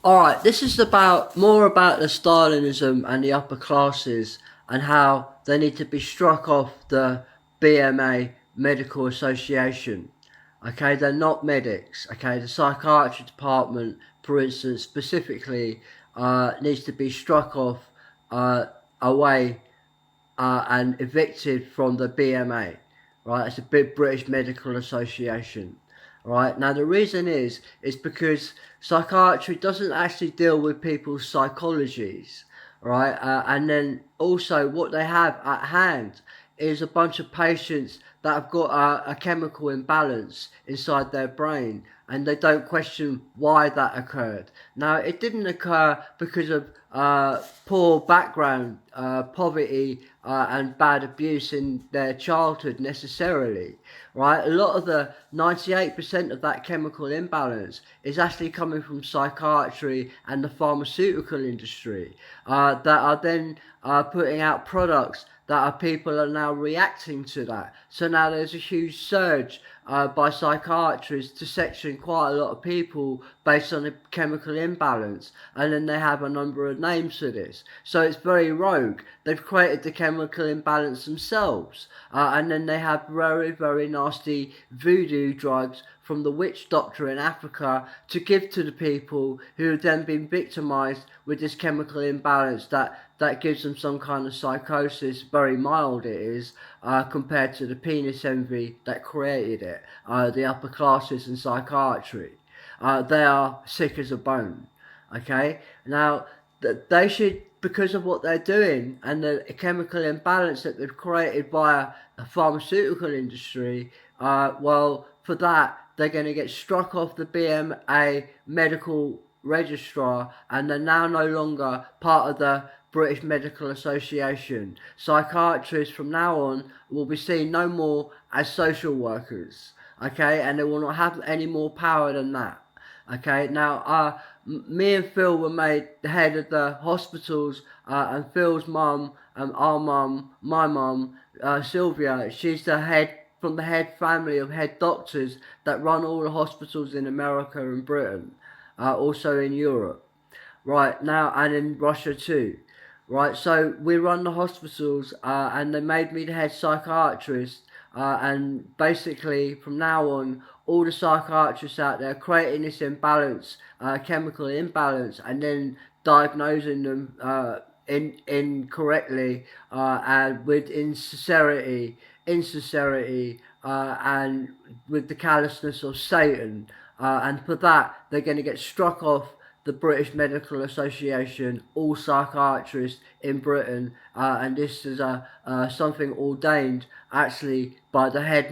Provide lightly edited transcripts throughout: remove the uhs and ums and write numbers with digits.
Alright, this is more about the Stalinism and the upper classes and how they need to be struck off the BMA Medical Association. Okay, they're not medics. Okay, the psychiatry department, for instance, specifically, needs to be struck off, away, and evicted from the BMA. Right, it's a big British Medical Association. Right, now the reason is because psychiatry doesn't actually deal with people's psychologies. Right, and then also what they have at hand is a bunch of patients that have got a chemical imbalance inside their brain, and they don't question why that occurred. Now, it didn't occur because of poor background, poverty, and bad abuse in their childhood necessarily, right? A lot of the 98% of that chemical imbalance is actually coming from psychiatry and the pharmaceutical industry, that are then putting out products that people are now reacting to that. So now there's a huge surge by psychiatrists to section quite a lot of people based on a chemical imbalance, and then they have a number of names for this. So it's very rogue. They've created the chemical imbalance themselves, and then they have very, very nasty voodoo drugs from the witch doctor in Africa to give to the people who have then been victimized with this chemical imbalance that gives them some kind of psychosis. Very mild it is, compared to the penis envy that created it, the upper classes and psychiatry. They are sick as a bone. Okay, now they should, because of what they're doing and the chemical imbalance that they've created via the pharmaceutical industry, well, for that they're going to get struck off the BMA medical registrar, and they're now no longer part of the British Medical Association. Psychiatrists from now on will be seen no more as social workers, okay, and they will not have any more power than that. Okay, now me and Phil were made the head of the hospitals, and Phil's mum, our mum, my mum, Sylvia, she's the head from the head family of head doctors that run all the hospitals in America and Britain, also in Europe, right now, and in Russia too. Right, so we run the hospitals, and they made me the head psychiatrist, and basically from now on, all the psychiatrists out there creating this imbalance, chemical imbalance, and then diagnosing them incorrectly, and with insincerity, and with the callousness of Satan, and for that they're going to get struck off the British Medical Association, all psychiatrists in Britain, and this is something ordained actually by the head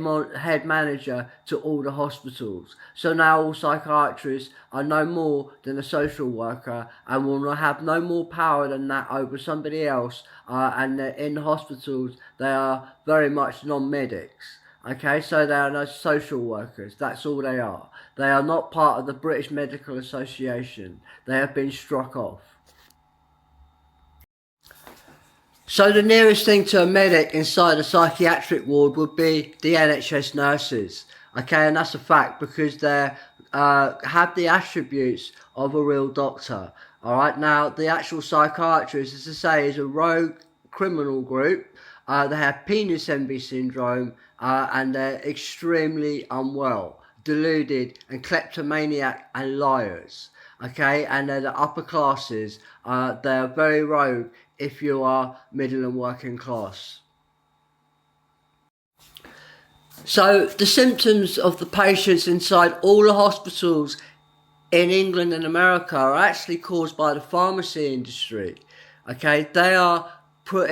manager to all the hospitals. So now all psychiatrists are no more than a social worker and will not have no more power than that over somebody else, and in the hospitals they are very much non-medics. Okay, so they are no social workers. That's all they are. They are not part of the British Medical Association. They have been struck off. So the nearest thing to a medic inside a psychiatric ward would be the NHS nurses. Okay, and that's a fact because they have the attributes of a real doctor. Alright, now the actual psychiatrist, as I say, is a rogue criminal group. They have penis envy syndrome, and they're extremely unwell, deluded, and kleptomaniac and liars. Okay, and they're the upper classes. They're very rogue if you are middle and working class. So the symptoms of the patients inside all the hospitals in England and America are actually caused by the pharmacy industry. Okay, they are put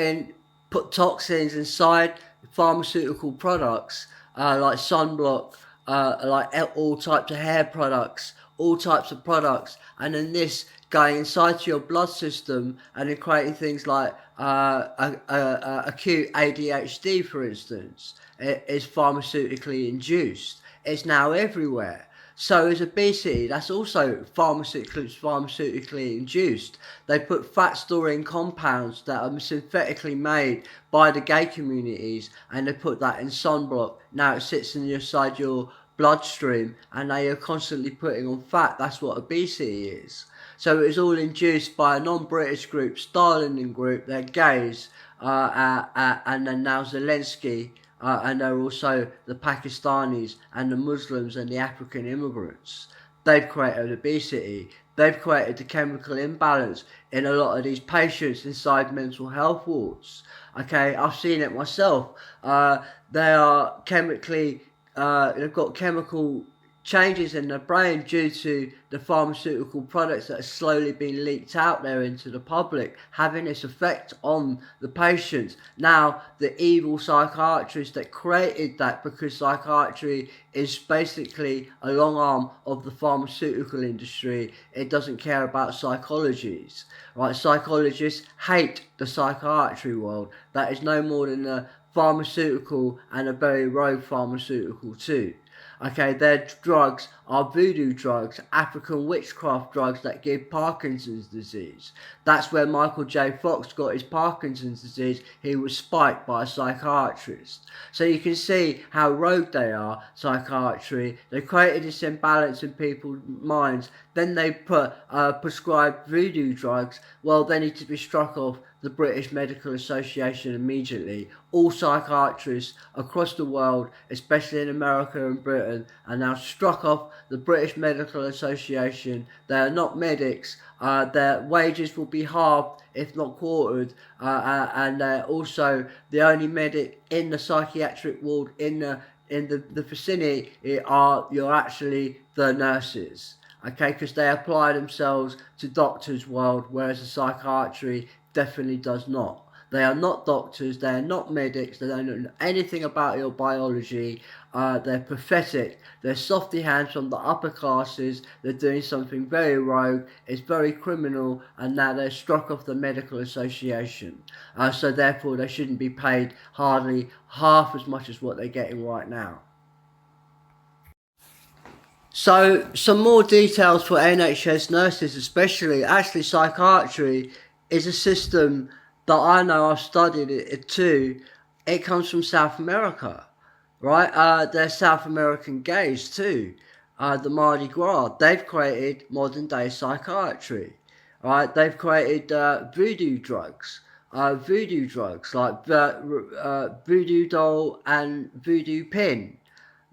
toxins inside pharmaceutical products, like sunblock, like all types of hair products, all types of products, and then this going inside your blood system and then creating things like acute ADHD, for instance. It is pharmaceutically induced. It's now everywhere. So is obesity. That's also pharmaceutically induced. They put fat storing compounds that are synthetically made by the gay communities, and they put that in sunblock. Now it sits inside your bloodstream, and they are constantly putting on fat. That's what obesity is. So it was all induced by a non-British group, Stalin group. They're gays, and then now Zelensky, and they're also the Pakistanis and the Muslims and the African immigrants. They've created obesity. They've created the chemical imbalance in a lot of these patients inside mental health wards. Okay, I've seen it myself. They are chemically, they've got chemical changes in the brain due to the pharmaceutical products that are slowly being leaked out there into the public, having this effect on the patients. Now, the evil psychiatrist that created that, because psychiatry is basically a long arm of the pharmaceutical industry, it doesn't care about psychologies. Right? Psychologists hate the psychiatry world. That is no more than a pharmaceutical, and a very rogue pharmaceutical too. Okay, their drugs are voodoo drugs, African witchcraft drugs that give Parkinson's disease. That's where Michael J. Fox got his Parkinson's disease. He was spiked by a psychiatrist. So you can see how rogue they are, psychiatry. They created this imbalance in people's minds. Then they prescribed voodoo drugs. Well, they need to be struck off the British Medical Association immediately. All psychiatrists across the world, especially in America and Britain, are now struck off the British Medical Association. They are not medics. Their wages will be halved, if not quartered, and they're also the only medic in the psychiatric ward in the vicinity you're actually the nurses. Okay, because they apply themselves to doctors' world, whereas the psychiatry definitely does not. They are not doctors, they are not medics, they don't know anything about your biology. They're pathetic. They're softy hands from the upper classes. They're doing something very rogue. It's very criminal, and now they're struck off the medical association. So therefore they shouldn't be paid hardly half as much as what they're getting right now. So some more details for NHS nurses especially. Actually, psychiatry is a system that I know, I've studied it too. It comes from South America, right? They're South American gays too. The Mardi Gras, they've created modern day psychiatry, right? They've created voodoo drugs like voodoo doll and voodoo pin,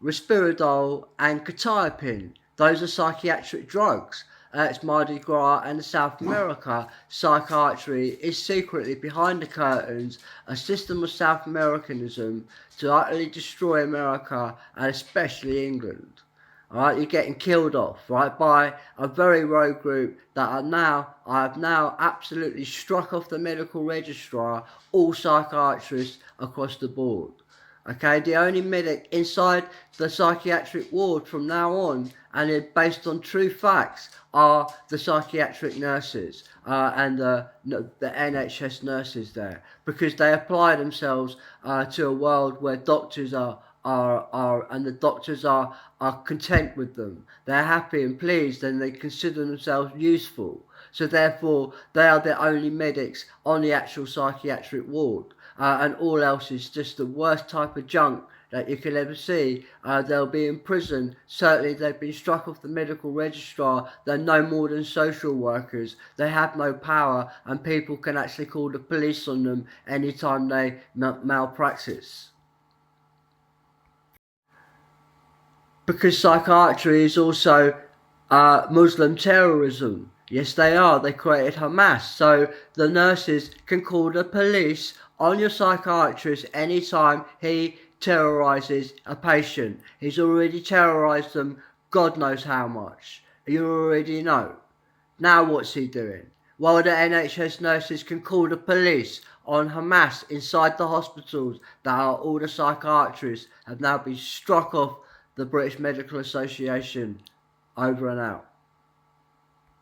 risperidol and quetiapine. Those are psychiatric drugs. It's Mardi Gras and South America. Psychiatry is secretly behind the curtains, a system of South Americanism to utterly destroy America and especially England. Alright, you're getting killed off, right, by a very rogue group that I have now absolutely struck off the medical registrar, all psychiatrists across the board. Okay, the only medic inside the psychiatric ward from now on, and it's based on true facts, are the psychiatric nurses and the NHS nurses there, because they apply themselves to a world where doctors are and the doctors are content with them. They're happy and pleased, and they consider themselves useful. So therefore, they are the only medics on the actual psychiatric ward. And all else is just the worst type of junk that you can ever see. They'll be in prison. Certainly they've been struck off the medical registrar. They're no more than social workers. They have no power, and people can actually call the police on them anytime they malpractice. Because psychiatry is also Muslim terrorism. Yes, they are. They created Hamas. So the nurses can call the police on your psychiatrist anytime he terrorizes a patient. He's already terrorized them God knows how much. You already know. Now what's he doing? Well, the NHS nurses can call the police on Hamas inside the hospitals that are all the psychiatrists have now been struck off the British Medical Association. Over and out.